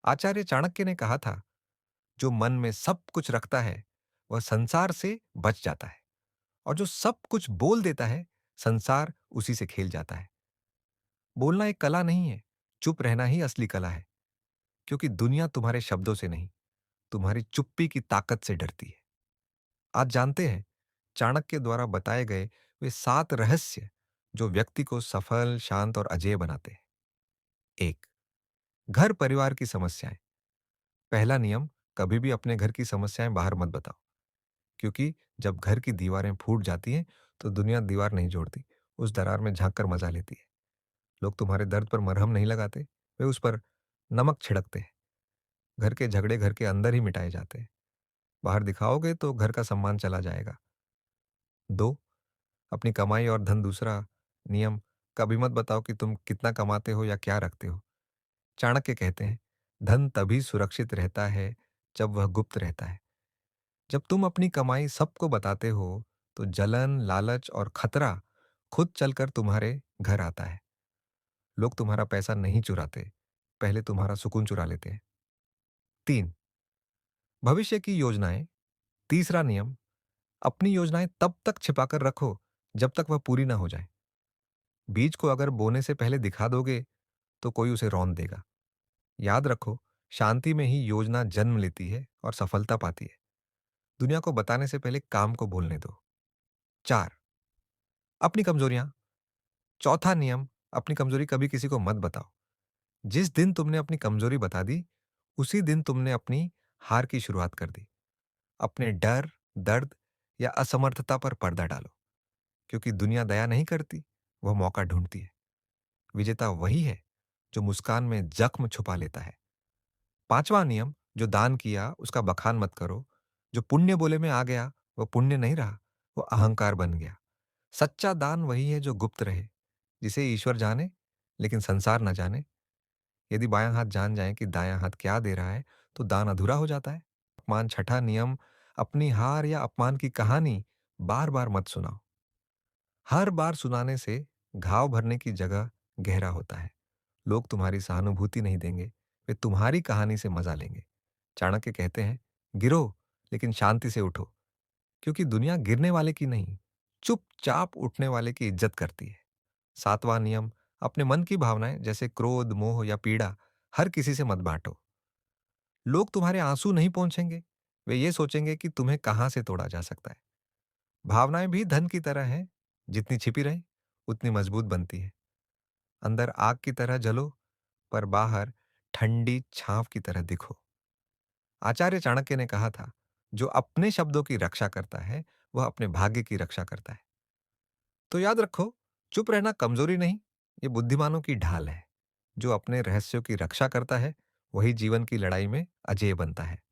आचार्य चाणक्य ने कहा था, जो मन में सब कुछ रखता है, वह संसार से बच जाता है। और जो सब कुछ बोल देता है, संसार उसी से खेल जाता है। बोलना एक कला नहीं है, चुप रहना ही असली कला है। क्योंकि दुनिया तुम्हारे शब्दों से नहीं, तुम्हारी चुप्पी की ताकत से डरती है। आज जानते हैं, चाणक्य द्वारा बताए गए वे 7 रहस्य जो व्यक्ति को सफल, शांत और अजेय बनाते हैं। 1, घर परिवार की समस्याएं। पहला नियम, कभी भी अपने घर की समस्याएं बाहर मत बताओ। क्योंकि जब घर की दीवारें फूट जाती हैं, तो दुनिया दीवार नहीं जोड़ती, उस दरार में झांक कर मजा लेती है। लोग तुम्हारे दर्द पर मरहम नहीं लगाते, वे उस पर नमक छिड़कते हैं। घर के झगड़े घर के अंदर ही मिटाए जाते हैं। बाहर दिखाओगे तो घर का सम्मान चला जाएगा। 2, अपनी कमाई और धन। दूसरा नियम, कभी मत बताओ कि तुम कितना कमाते हो या क्या रखते हो। चाणक्य कहते हैं, धन तभी सुरक्षित रहता है जब वह गुप्त रहता है। जब तुम अपनी कमाई सबको बताते हो, तो जलन, लालच और खतरा खुद चलकर तुम्हारे घर आता है। लोग तुम्हारा पैसा नहीं चुराते, पहले तुम्हारा सुकून चुरा लेते हैं। 3, भविष्य की योजनाएं। तीसरा नियम, अपनी योजनाएं तब तक छिपाकर रखो जब तक वह पूरी ना हो जाए। बीज को अगर बोने से पहले दिखा दोगे, तो कोई उसे रौंद देगा। याद रखो, शांति में ही योजना जन्म लेती है और सफलता पाती है। दुनिया को बताने से पहले काम को बोलने दो। 4, अपनी कमजोरियां। चौथा नियम, अपनी कमजोरी कभी किसी को मत बताओ। जिस दिन तुमने अपनी कमजोरी बता दी, उसी दिन तुमने अपनी हार की शुरुआत कर दी। अपने डर, दर्द या असमर्थता पर पर्दा डालो। क्योंकि दुनिया दया नहीं करती, वह मौका ढूंढती है। विजेता वही है जो मुस्कान में जख्म छुपा लेता है। पांचवा नियम, जो दान किया उसका बखान मत करो। जो पुण्य बोले में आ गया, वह पुण्य नहीं रहा, वो अहंकार बन गया। सच्चा दान वही है जो गुप्त रहे, जिसे ईश्वर जाने लेकिन संसार न जाने। यदि बायां हाथ जान जाए कि दायां हाथ क्या दे रहा है, तो दान अधूरा हो जाता है। अपमान। छठा नियम, अपनी हार या अपमान की कहानी बार बार मत सुनाओ। हर बार सुनाने से घाव भरने की जगह गहरा होता है। लोग तुम्हारी सहानुभूति नहीं देंगे, वे तुम्हारी कहानी से मजा लेंगे। चाणक्य कहते हैं, गिरो लेकिन शांति से उठो। क्योंकि दुनिया गिरने वाले की नहीं, चुपचाप उठने वाले की इज्जत करती है। सातवां नियम, अपने मन की भावनाएं जैसे क्रोध, मोह या पीड़ा हर किसी से मत बांटो। लोग तुम्हारे आंसू नहीं पहुंचेंगे, वे ये सोचेंगे कि तुम्हें कहां से तोड़ा जा सकता है। भावनाएं भी धन की तरह हैं, जितनी छिपी रहे उतनी मजबूत बनती है। अंदर आग की तरह जलो, पर बाहर ठंडी छांव की तरह दिखो। आचार्य चाणक्य ने कहा था, जो अपने शब्दों की रक्षा करता है, वह अपने भाग्य की रक्षा करता है। तो याद रखो, चुप रहना कमजोरी नहीं, ये बुद्धिमानों की ढाल है। जो अपने रहस्यों की रक्षा करता है, वही जीवन की लड़ाई में अजेय बनता है।